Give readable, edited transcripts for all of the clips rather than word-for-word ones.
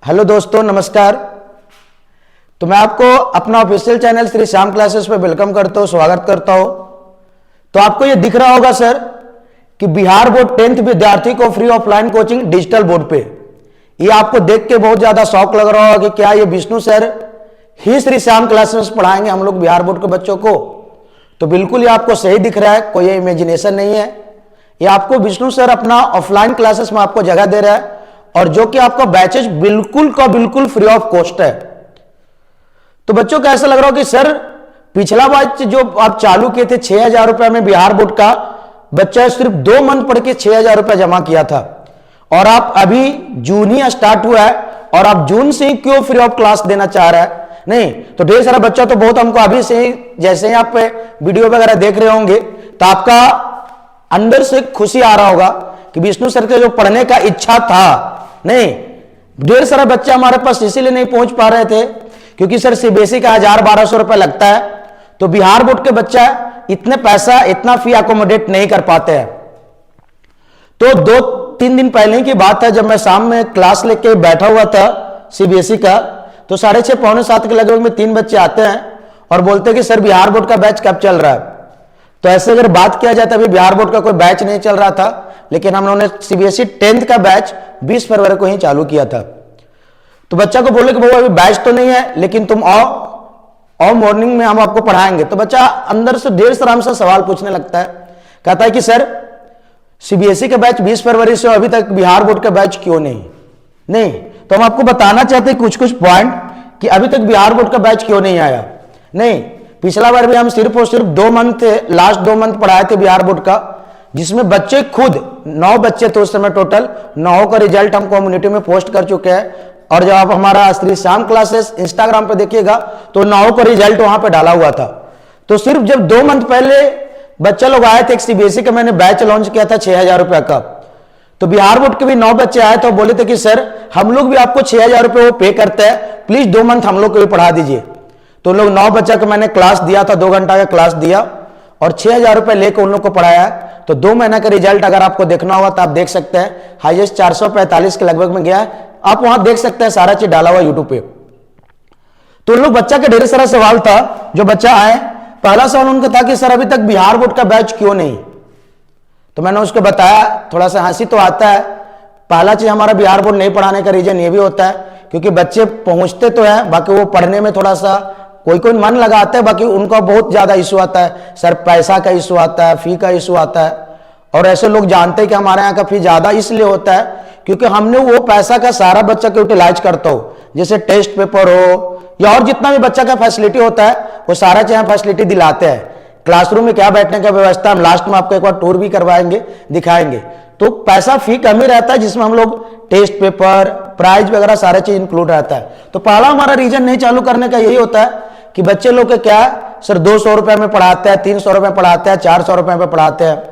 Hello दोस्तों, नमस्कार। तो मैं आपको अपना official channel Shri Shyam classes पे वेलकम करता हूँ, स्वागत करता हूँ। तो आपको ये दिख रहा होगा सर कि बिहार बोर्ड 10th विद्यार्थी को free offline coaching digital board पे। ये आपको देख के बहुत ज्यादा शौक लग रहा होगा कि क्या ये विष्णु सर ही श्री श्याम क्लासेस पढ़ाएंगे हम लोग बिहार बोर्ड के बच्चों को। तो बिल्कुल ये आपको सही दिख रहा है, कोई इमेजिनेशन नहीं है। ये आपको विष्णु सर अपना ऑफलाइन क्लासेस में आपको जगह दे रहा है और जो कि आपका बैचेज बिल्कुल का बिल्कुल फ्री ऑफ कॉस्ट है। तो बच्चों को ऐसा लग रहा हो कि सर पिछला बैच जो आप चालू किए थे 6,000 रुपए में बिहार बोर्ड का बच्चा सिर्फ 2 मंथ पढ़ के 6,000 रुपए जमा किया था और आप अभी जून ही स्टार्ट हुआ है और आप जून से ही क्यों फ्री ऑफ क्लास देना चाह रहा है? नहीं तो ढेर सारा बच्चा तो बहुत हमको अभी से ही जैसे ही आप वीडियो वगैरह देख रहे होंगे तो आपका अंदर से खुशी आ रहा होगा कि विष्णु सर के जो पढ़ने का इच्छा था। नहीं, ढेर सारा बच्चा हमारे पास इसीलिए नहीं पहुंच पा रहे थे क्योंकि सर सीबीएसई का 1,000-1,200 रुपए लगता है, तो बिहार बोर्ड के बच्चा इतने पैसा इतना फी अकोमोडेट नहीं कर पाते हैं। तो 2-3 दिन पहले की बात है, जब मैं शाम में क्लास लेके बैठा हुआ था सीबीएसई का, तो 6:30-6:45 के लगभग में 3 बच्चे आते हैं और बोलते हैं कि सर बिहार बोर्ड का बैच कब चल रहा है। तो ऐसे अगर बात किया जाए तो अभी बिहार बोर्ड का कोई बैच नहीं चल रहा था, लेकिन हम लोगों ने सीबीएसई 10th का बैच 20 फरवरी को ही चालू किया था। तो बच्चा को बोले कि बाबू अभी बैच तो नहीं है लेकिन तुम आओ मॉर्निंग में हम आपको पढ़ाएंगे। तो बच्चा अंदर से ढेर सारा हमसे सवाल पूछने लगता है, कहता है कि सर सीबीएसई का बैच 20 फरवरी से अभी तक बिहार बोर्ड का बैच क्यों नहीं। तो हम आपको बताना चाहते हैं कुछ पॉइंट कि अभी तक बिहार बोर्ड का बैच क्यों नहीं आया। नहीं, पिछला बार भी हम सिर्फ और सिर्फ 2 मंथ लास्ट 2 मंथ पढ़ाए थे बिहार बोर्ड का, जिसमें बच्चे खुद 9 बच्चे थे उस समय टोटल 9 का रिजल्ट हम कम्युनिटी में पोस्ट कर चुके हैं। और जब आप हमारा श्री श्याम क्लासेस इंस्टाग्राम पे देखिएगा तो 9 का रिजल्ट वहां पे डाला हुआ था। तो सिर्फ जब 2 मंथ पहले बच्चे लोग आए थे, एक सीबीएसई का मैंने बैच लॉन्च किया था 6,000 रुपए का, तो बिहार बोर्ड के भी 9 बच्चे आए तो बोले थे कि सर हम लोग भी आपको 6,000 रुपए वो पे करते हैं, प्लीज 2 मंथ हम लोग को भी पढ़ा दीजिए। तो लोग 9 बच्चा को मैंने क्लास दिया था, 2 घंटा का क्लास दिया और 6,000 रुपए लेकर उन लोग को पढ़ाया। तो 2 महीना का रिजल्ट अगर आपको देखना होगा तो आप देख सकते हैं, हाईएस्ट 445 के लगभग में गया है। आप वहां देख सकते हैं, सारा चीज डाला हुआ यूट्यूब पे। तो उन लोग बच्चा का ढेर सारा सवाल था। जो बच्चा आए, पहला सवाल उनका था कि सर अभी तक बिहार बोर्ड का बैच क्यों नहीं। तो मैंने उसको बताया, थोड़ा सा हंसी तो आता है। पहला चीज हमारा बिहार बोर्ड नहीं पढ़ाने का रीजन ये भी होता है क्योंकि बच्चे पहुंचते तो है, बाकी वो पढ़ने में थोड़ा सा कोई मन लगाता है, बाकी उनका बहुत ज्यादा इशू आता है। सर पैसा का इशू आता है, फी का इशू आता है। और ऐसे लोग जानते हैं कि हमारे यहाँ का फी ज्यादा इसलिए होता है क्योंकि हमने वो पैसा का सारा बच्चा को यूटिलाइज करता हो, जैसे टेस्ट पेपर हो या और जितना भी बच्चा का फैसिलिटी होता है वो सारा चीज फैसिलिटी दिलाते हैं। क्लासरूम में क्या बैठने का व्यवस्था हम लास्ट में आपको एक बार टूर भी करवाएंगे, दिखाएंगे। तो पैसा फी कम ही रहता है जिसमें हम लोग टेस्ट पेपर प्राइज वगैरह सारा चीज इंक्लूड रहता है। तो पहला हमारा रीजन नहीं चालू करने का यही होता है कि बच्चे लोग के क्या सर 200 रुपए में पढ़ाते हैं, 300 रुपए पढ़ाते हैं, 400 रुपए में पढ़ाते हैं।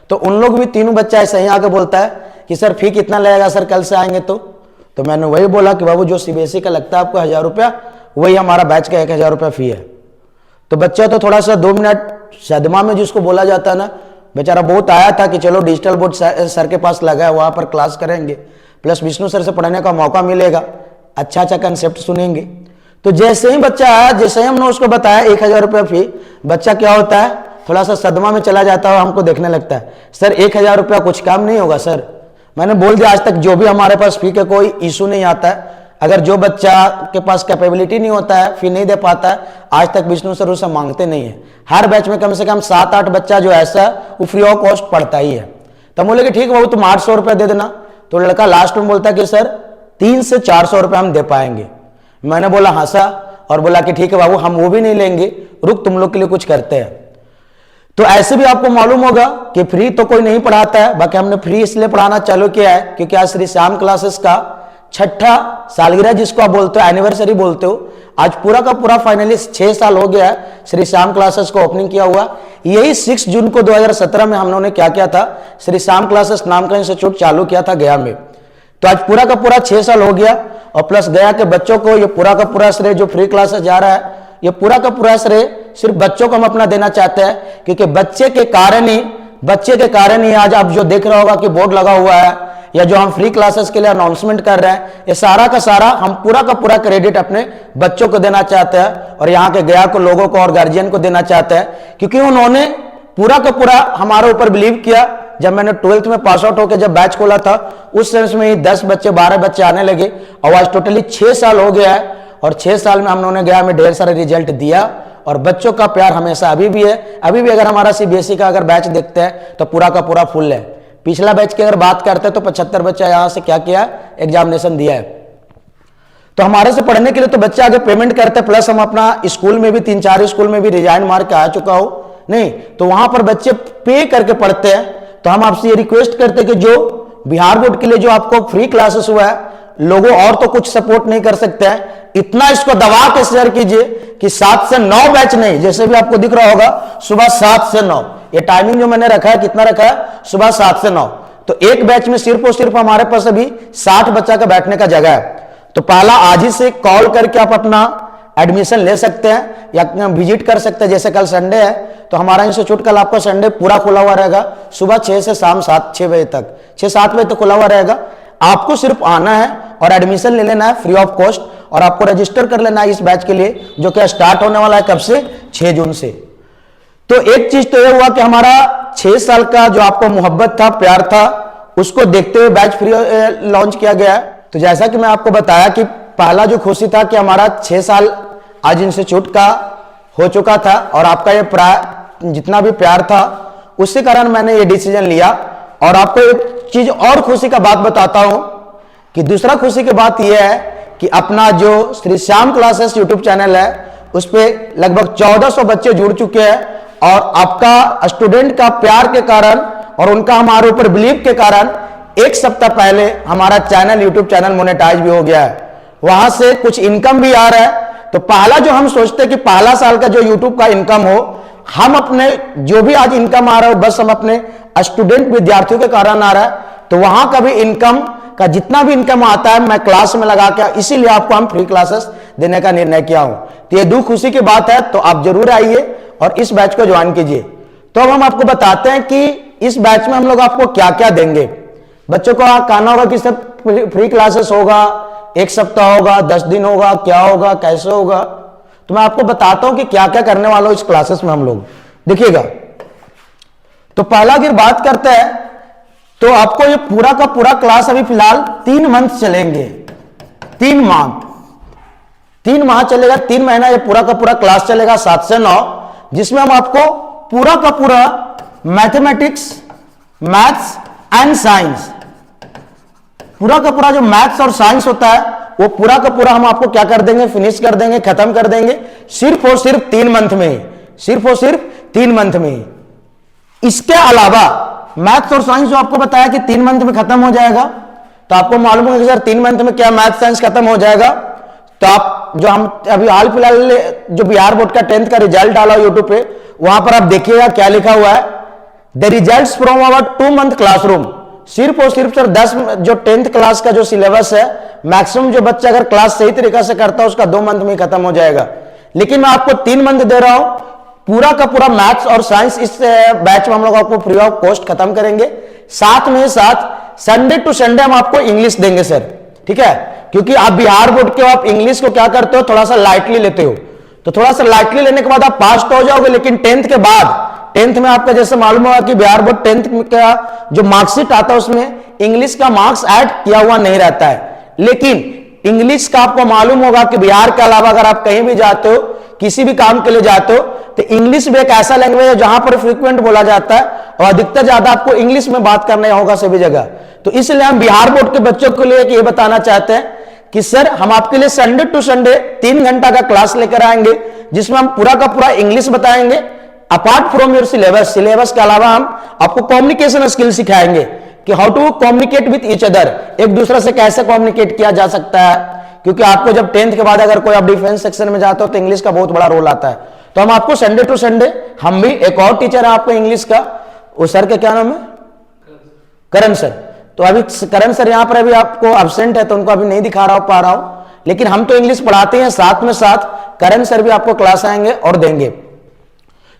तो उन लोग भी तीनों बच्चा ऐसे ही आके बोलता है कि सर फी कितना लगेगा सर कल से आएंगे। तो मैंने वही बोला कि बाबू जो सीबीएसई का लगता है आपको 1,000 रुपया, वही हमारा बैच का 1,000 रुपया फी है। तो बच्चा तो थोड़ा सा 2 मिनट सदमा में जिसको बोला जाता है ना, बेचारा बहुत आया था कि चलो डिजिटल बोर्ड सर के पास लगा है, वहां पर क्लास करेंगे, प्लस विष्णु सर से पढ़ने का मौका मिलेगा, अच्छा कंसेप्ट सुनेंगे। तो जैसे ही बच्चा आया, जैसे ही हमने उसको बताया 1,000 रुपया फी, बच्चा क्या होता है थोड़ा सा सदमा में चला जाता है, हमको देखने लगता है सर 1,000 रुपया कुछ काम नहीं होगा सर। मैंने बोल दिया आज तक जो भी हमारे पास फी का कोई इशू नहीं आता है। अगर जो बच्चा के पास कैपेबिलिटी नहीं होता है, फी नहीं दे पाता है, आज तक विष्णु सर उससे मांगते नहीं है। हर बैच में कम से कम 7-8 बच्चा जो ऐसा वो फ्री ऑफ कॉस्ट पढ़ता ही है। तो बोले कि ठीक है बाबू तुम 800 रुपये दे देना। तो लड़का लास्ट में बोलता कि सर 300 से 400 रुपये हम दे पाएंगे। मैंने बोला हंसा और बोला कि ठीक है बाबू हम वो भी नहीं लेंगे, रुक तुम लोग के लिए कुछ करते हैं। तो ऐसे भी आपको मालूम होगा कि फ्री तो कोई नहीं पढ़ाता है, बाकी हमने फ्री इसलिए पढ़ाना चालू किया है क्योंकि आज श्री श्याम क्लासेस का 6ठा सालगिरह जिसको आप बोलते हो, एनिवर्सरी बोलते हो। आज पूरा का पूरा फाइनली 6 साल हो गया है श्री श्याम क्लासेस को ओपनिंग किया हुआ। यही 6 जून को 2017 में हम लोगों ने क्या किया था, श्री श्याम क्लासेस नाम का इंस्टीट्यूट चालू किया था गया में। तो आज पूरा का पूरा 6 साल हो गया और प्लस गया के बच्चों को ये पूरा का पूरा श्रेय जो फ्री क्लासेस जा रहा है, ये पूरा का पूरा श्रेय सिर्फ बच्चों को हम अपना देना चाहते हैं क्योंकि बच्चे के कारण ही बच्चे के कारण ही आज आप जो देख रहा होगा कि बोर्ड लगा हुआ है, या जो हम फ्री क्लासेस के लिए अनाउंसमेंट कर रहे हैं, ये सारा का सारा हम पूरा का पूरा क्रेडिट अपने बच्चों को देना चाहते हैं और यहाँ के गया को लोगों को और गार्जियन को देना चाहते हैं, क्योंकि उन्होंने पूरा का पूरा हमारे ऊपर बिलीव किया। जब मैंने 12th में पास आउट होकर जब बैच खोला था, उस सेंस में ही 10 बच्चे 12 बच्चे आने लगे और आज टोटली 6 साल हो गया है और 6 साल में हम लोगों ने गया में ढेर सारे रिजल्ट दिया और बच्चों का प्यार हमेशा अभी भी है। अभी भी अगर हमारा सीबीएसई का अगर बैच देखते हैं तो पूरा का पूरा फुल है। पिछला बैच की अगर बात करते हैं तो 75 बच्चा यहां से क्या किया, एग्जामिनेशन दिया है। तो हमारे से पढ़ने के लिए तो बच्चे आगे पेमेंट करते हैं, प्लस हम अपना स्कूल में भी 3-4 स्कूल में भी रिजाइन मार के आ चुका हो नहीं, तो वहां पर बच्चे पे करके पढ़ते हैं। तो हम आपसे ये रिक्वेस्ट करते हैं कि जो बिहार बोर्ड के लिए जो आपको फ्री क्लासेस हुआ है, लोगों और तो कुछ सपोर्ट नहीं कर सकते हैं, इतना इसको दबा के शेयर कीजिए कि 7 से 9 बैच नहीं, जैसे भी आपको दिख रहा होगा सुबह 7 से 9, ये टाइमिंग जो मैंने रखा है कितना रखा है, सुबह 7 से 9। तो एक बैच में सिर्फ और सिर्फ हमारे पास अभी 60 बच्चा का बैठने का जगह है। तो पहला आज ही से कॉल करके आप अपना एडमिशन ले सकते हैं या विजिट कर सकते हैं। जैसे कल संडे है तो हमारा इंस्टीट्यूट कल आपका संडे पूरा खुला हुआ रहेगा, सुबह 6 से शाम 6 बजे तक, 6-7 बजे तक खुला हुआ रहेगा। आपको सिर्फ आना है और एडमिशन ले लेना है फ्री ऑफ कॉस्ट और आपको रजिस्टर कर लेना है इस बैच के लिए, जो कि स्टार्ट होने वाला है कब से, 6 जून से। तो एक चीज तो यह हुआ कि हमारा 6 साल का जो आपको मोहब्बत था, प्यार था, उसको देखते हुए बैच फ्री लॉन्च किया गया है। तो जैसा कि मैं आपको बताया कि पहला जो खुशी था कि हमारा 6 साल आज इंस्टीट्यूट का हो चुका था और आपका ये जितना भी प्यार था, उसके कारण मैंने ये डिसीजन लिया। और आपको एक चीज और खुशी का बात बताता हूं कि दूसरा खुशी की बात यह है कि अपना जो Shri Shyam classes YouTube channel है, उस पर लगभग 1400 बच्चे जुड़ चुके हैं और आपका स्टूडेंट का प्यार के कारण और उनका हमारे ऊपर बिलीव के कारण 1 सप्ताह पहले हमारा चैनल यूट्यूब चैनल मोनेटाइज भी हो गया है, वहां से कुछ इनकम भी आ रहा है। तो पहला जो हम सोचते हैं कि पहला साल का जो यूट्यूब का इनकम हो, हम अपने जो भी आज इनकम आ रहा है बस हम अपने स्टूडेंट विद्यार्थियों के कारण आ रहा है। तो वहां का भी इनकम का जितना भी इनकम आता है मैं क्लास में लगा के, इसीलिए आपको हम फ्री क्लासेस देने का निर्णय किया हूं। तो ये दो खुशी की बात है, तो आप जरूर आइए और इस बैच को ज्वाइन कीजिए। तो अब हम आपको बताते हैं कि इस बैच में हम लोग आपको क्या क्या देंगे। बच्चों को कहना होगा कि सब फ्री क्लासेस होगा, 1 सप्ताह होगा, 10 दिन होगा, क्या होगा, कैसे होगा। तो मैं आपको बताता हूं कि क्या क्या करने वाला हूं इस क्लासेस में हम लोग, देखिएगा। तो पहला अगर बात करते हैं तो आपको ये पूरा का पूरा क्लास अभी फिलहाल 3 मंथ चलेंगे, 3 माह चलेगा, 3 महीना ये पूरा का पूरा क्लास चलेगा 7 से 9, जिसमें हम आपको पूरा का पूरा मैथमेटिक्स, मैथ्स एंड साइंस, पूरा का पूरा जो मैथ्स और साइंस होता है वो पूरा का पूरा हम आपको क्या कर देंगे, फिनिश कर देंगे, खत्म कर देंगे सिर्फ और सिर्फ 3 मंथ में ही, सिर्फ और सिर्फ 3 मंथ में ही। इसके अलावा मैथ्स और साइंस जो आपको बताया कि 3 मंथ में खत्म हो जाएगा, तो आपको मालूम है कि सर 3 मंथ में क्या मैथ्स साइंस खत्म हो जाएगा। तो आप जो हम अभी हाल फिलहाल जो बिहार बोर्ड का 10th का रिजल्ट डाला यूट्यूब पे, वहां पर आप देखिएगा क्या लिखा हुआ है, the results from our 2 month classroom. सिर्फ और सिर्फ सर 10 जो 10th क्लास का जो सिलेबस है, मैक्सिमम जो बच्चा अगर क्लास सही तरीके से करता है उसका 2 मंथ में खत्म हो जाएगा, लेकिन मैं आपको 3 मंथ दे रहा हूं। पूरा का पूरा मैथ्स और साइंस इस बैच में हम लोग आपको फ्री ऑफ कॉस्ट खत्म करेंगे। साथ में साथ संडे टू संडे हम आपको इंग्लिश देंगे सर, ठीक है, क्योंकि आप बिहार बोर्ड के हो, आप इंग्लिश को क्या करते हो, थोड़ा सा लाइटली लेते हो। तो थोड़ा सा लाइटली लेने के बाद आप पास तो हो जाओगे, लेकिन 10th के बाद, 10th में आपका जैसे मालूम होगा कि बिहार बोर्ड 10th का जो मार्कशीट आता है उसमें इंग्लिश का मार्क्स ऐड किया हुआ नहीं रहता है। लेकिन इंग्लिश का आपको मालूम होगा कि बिहार के अलावा अगर आप कहीं भी जाते हो, किसी भी काम के लिए जाते हो, तो इंग्लिश भी एक ऐसा लैंग्वेज है जहां पर फ्रीक्वेंट बोला जाता है और अधिकतर ज्यादा आपको इंग्लिश में बात करना होगा सभी जगह। तो इसलिए हम बिहार बोर्ड के बच्चों के लिए ये बताना चाहते हैं कि सर हम आपके लिए संडे टू संडे 3 घंटा का क्लास लेकर आएंगे, जिसमें हम पूरा का पूरा इंग्लिश बताएंगे। अपार्ट फ्रॉम योर सिलेबस के अलावा हम आपको कम्युनिकेशन स्किल सिखाएंगे कि how to communicate with each other, एक दूसरे से कैसे कम्युनिकेट किया जा सकता है। क्योंकि आपको जब 10th के बाद अगर कोई आप डिफेंस सेक्शन में जाते हो तो इंग्लिश का बहुत बड़ा रोल आता है। तो हम आपको संडे टू संडे, हम भी एक और टीचर है आपको इंग्लिश का, उस सर का क्या नाम है, करण सर। तो अभी करण सर यहाँ पर अभी आपको एब्सेंट है तो उनको अभी नहीं दिखा पा रहा हूं, लेकिन हम तो इंग्लिश पढ़ाते हैं, साथ में साथ करण सर भी आपको क्लास आएंगे और देंगे।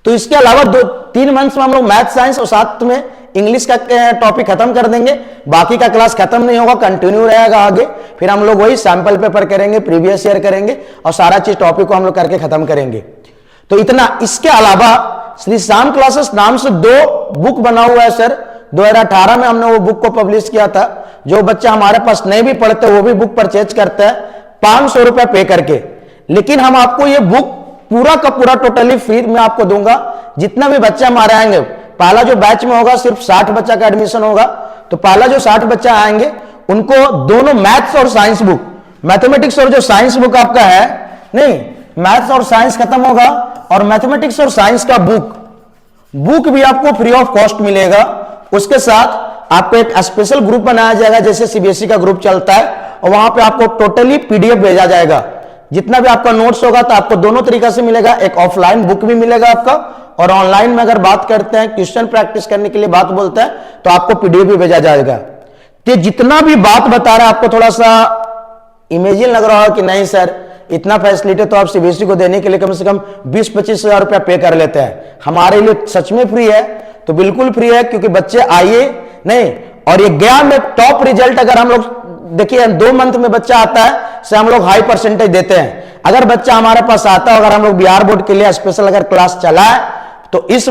तो इसके अलावा 2-3 मंथ्स में हम लोग मैथ साइंस और साथ में इंग्लिश का टॉपिक खत्म कर देंगे। बाकी का क्लास खत्म नहीं होगा, कंटिन्यू रहेगा आगे। फिर हम लोग वही सैंपल पेपर करेंगे, प्रीवियस ईयर करेंगे और सारा चीज टॉपिक को हम लोग करके खत्म करेंगे। तो इतना। इसके अलावा श्री श्याम क्लासेस नाम से 2 बुक बना हुआ है सर। 2018 में हमने वो बुक को पब्लिश किया था। जो बच्चा हमारे पास नहीं भी पढ़ते वो भी बुक परचेज करते हैं 500 रुपए पे करके। लेकिन हम आपको ये बुक पूरा का पूरा टोटली फ्री में आपको दूंगा। जितना भी बच्चे हमारे आएंगे, पहला जो बैच में होगा सिर्फ 60 बच्चा का एडमिशन होगा। तो पहला जो 60 बच्चा आएंगे उनको दोनों मैथ्स और साइंस बुक, मैथमेटिक्स और जो साइंस बुक आपका है, नहीं मैथ्स और साइंस खत्म होगा और मैथमेटिक्स और साइंस का बुक भी आपको फ्री ऑफ कॉस्ट मिलेगा। उसके साथ आपको एक स्पेशल ग्रुप बनाया जाएगा, जैसे सीबीएसई का ग्रुप चलता है, और वहां पे आपको टोटली पीडीएफ भेजा जाएगा। जितना भी आपका नोट्स होगा तो आपको दोनों तरीका से मिलेगा। एक ऑफलाइन बुक भी मिलेगा आपका, और ऑनलाइन में अगर बात करते हैं, क्वेश्चन प्रैक्टिस करने के लिए बात बोलते हैं, तो आपको पीडीएफ भी भेजा जाएगा। तो जितना भी बात बता रहा है आपको थोड़ा सा इमेजिन लग रहा है कि नहीं सर इतना फैसिलिटी तो आप सीबीएसई को देने के लिए कम से कम 20-25 हजार रुपया पे कर लेते हैं। हमारे लिए सच में फ्री है, तो बिल्कुल फ्री है, क्योंकि बच्चे आइए नहीं। और ये गया में टॉप रिजल्ट अगर हम लोग देखिए 2 मंथ में बच्चा आता है से हम लोग हाई परसेंटेज देते हैं। अगर बच्चा हमारे पास आता है, अगर हम लोग बिहार बोर्ड के लिए स्पेशल अगर क्लास चलाए, तो इस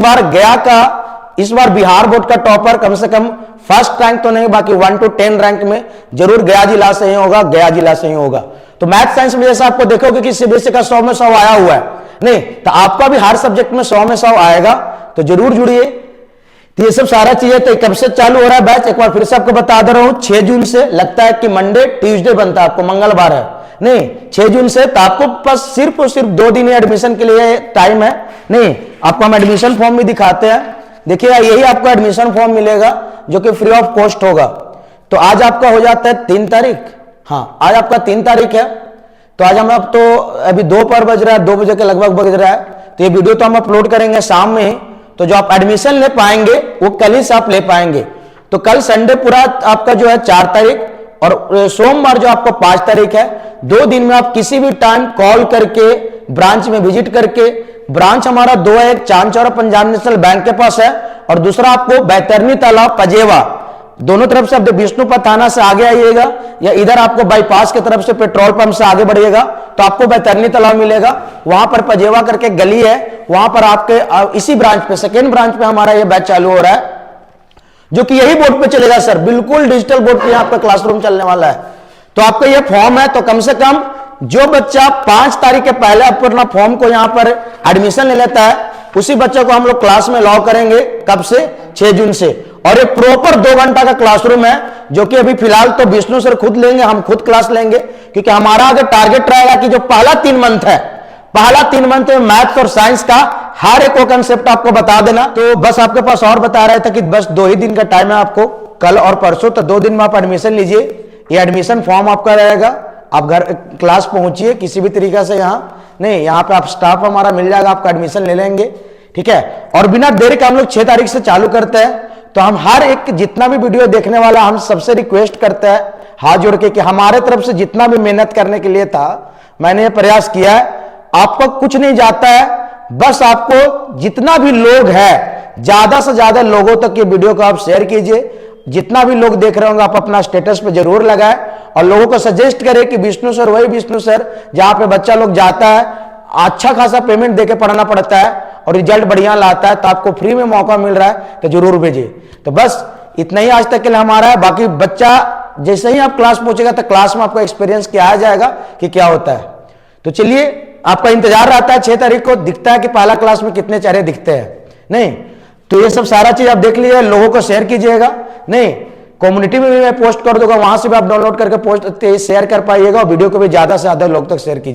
बार बिहार बोर्ड का टॉपर कम से कम फर्स्ट रैंक तो नहीं, बाकी 1 to 10 रैंक में जरूर गया जिला से ही होगा, गया जिला से ही होगा। तो मैथ साइंस में जैसे आपको देखोगे कि सीबीएसई का 100 में 100 आया हुआ है, नहीं तो आपका भी हर सब्जेक्ट में 100 में 100 आएगा। तो जरूर जुड़िए। तो ये सब सारा चीजें तो कब से चालू हो रहा है बैच, एक बार फिर से आपको बता दे रहा हूं। 6 जून से लगता है कि मंडे ट्यूसडे बनता है, आपको मंगलवार है, नहीं 6 जून से। तो आपको बस सिर्फ और सिर्फ 2 दिन एडमिशन के लिए टाइम है। नहीं आपको हम एडमिशन फॉर्म भी दिखाते हैं, देखिए यही आपको एडमिशन फॉर्म मिलेगा जो कि फ्री ऑफ कॉस्ट होगा। तो आज आपका हो जाता है 3 तारीख, हाँ आज आपका 3 तारीख है। तो आज हम अब तो अभी दोपहर बज रहा है, 2 बजे के लगभग बज रहा है। तो ये वीडियो तो हम अपलोड करेंगे शाम में ही। तो जो आप एडमिशन ले पाएंगे वो कल ही से आप ले पाएंगे। तो कल संडे पूरा आपका जो है 4 तारीख, और सोमवार जो आपको 5 तारीख है। 2 दिन में आप किसी भी टाइम कॉल करके ब्रांच में विजिट करके, ब्रांच हमारा 2 है, एक चांद चौरा पंजाब नेशनल बैंक के पास है, और दूसरा आपको बैतरनी तालाब पजेवा, दोनों तरफ से आप विष्णुपथ थाना से आगे आइएगा, या इधर आपको बाईपास की तरफ से पेट्रोल पंप से आगे बढ़िएगा तो आपको बैतरनी तालाब मिलेगा। वहां पर पजेवा करके गली है, वहां पर आपके इसी ब्रांच पे, सेकेंड ब्रांच पे हमारा ये बैच चालू हो रहा है, जो कि यही बोर्ड पे चलेगा सर, बिल्कुल डिजिटल बोर्ड पे आपका क्लासरूम चलने वाला है। तो आपका ये फॉर्म है, तो कम से कम जो बच्चा 5 तारीख के पहले अपना फॉर्म को यहां पर एडमिशन ले लेता है, उसी बच्चे को हम लोग क्लास में लॉक करेंगे। कब से? 6 जून से। और ये प्रॉपर 2 घंटा का क्लासरूम है, जो कि अभी फिलहाल तो विष्णु सर खुद लेंगे, हम खुद क्लास लेंगे, क्योंकि हमारा आगे टारगेट रहेगा कि जो पहला 3 मंथ है, पहला 3 मंथ में मैथ्स और साइंस का हर एक को कंसेप्ट आपको बता देना। तो बस आपके पास और बता रहे थे कि बस 2 ही दिन का टाइम है आपको, कल और परसों। तो 2 दिन में आप एडमिशन लीजिए। ये एडमिशन फॉर्म आपका रहेगा, आप घर क्लास पहुंचिए किसी भी तरीके से, यहाँ नहीं, यहाँ पे आप स्टाफ हमारा मिल जाएगा, आपका एडमिशन ले लेंगे, ठीक है। और बिना देरी के हम लोग 6 तारीख से चालू करते हैं। तो हम हर एक जितना भी वीडियो देखने वाला, हम सबसे रिक्वेस्ट करते हैं हाथ जोड़ के कि हमारे तरफ से जितना भी मेहनत करने के लिए था, मैंने ये प्रयास किया है। आपको कुछ नहीं जाता है, बस आपको जितना भी लोग हैं, ज्यादा से ज्यादा लोगों तक ये वीडियो को आप शेयर कीजिए। जितना भी लोग देख रहे होंगे आप अपना स्टेटस पे जरूर लगाएं, और लोगों को सजेस्ट करें कि विष्णु सर वही विष्णु सर जहां पे बच्चा लोग जाता है, अच्छा खासा पेमेंट देके पढ़ना पड़ता है और रिजल्ट बढ़िया लाता है, तो आपको फ्री में मौका मिल रहा है, तो जरूर भेजिए। तो बस इतना ही आज तक के लिए हमारा है। बाकी बच्चा जैसे ही आप क्लास पहुंचेगा तो क्लास में आपको एक्सपीरियंस किया आ जाएगा कि क्या होता है। तो चलिए, आपका इंतजार रहता है 6 तारीख को, दिखता है कि पहला क्लास में कितने चेहरे दिखते हैं, नहीं तो ये सब सारा चीज आप देख लीजिए, लोगों को शेयर कीजिएगा, नहीं कम्युनिटी में भी मैं पोस्ट कर दूंगा, वहां से भी आप डाउनलोड करके पोस्ट शेयर कर पाइएगा, और वीडियो को भी ज्यादा से ज्यादा लोग तक शेयर कीजिए।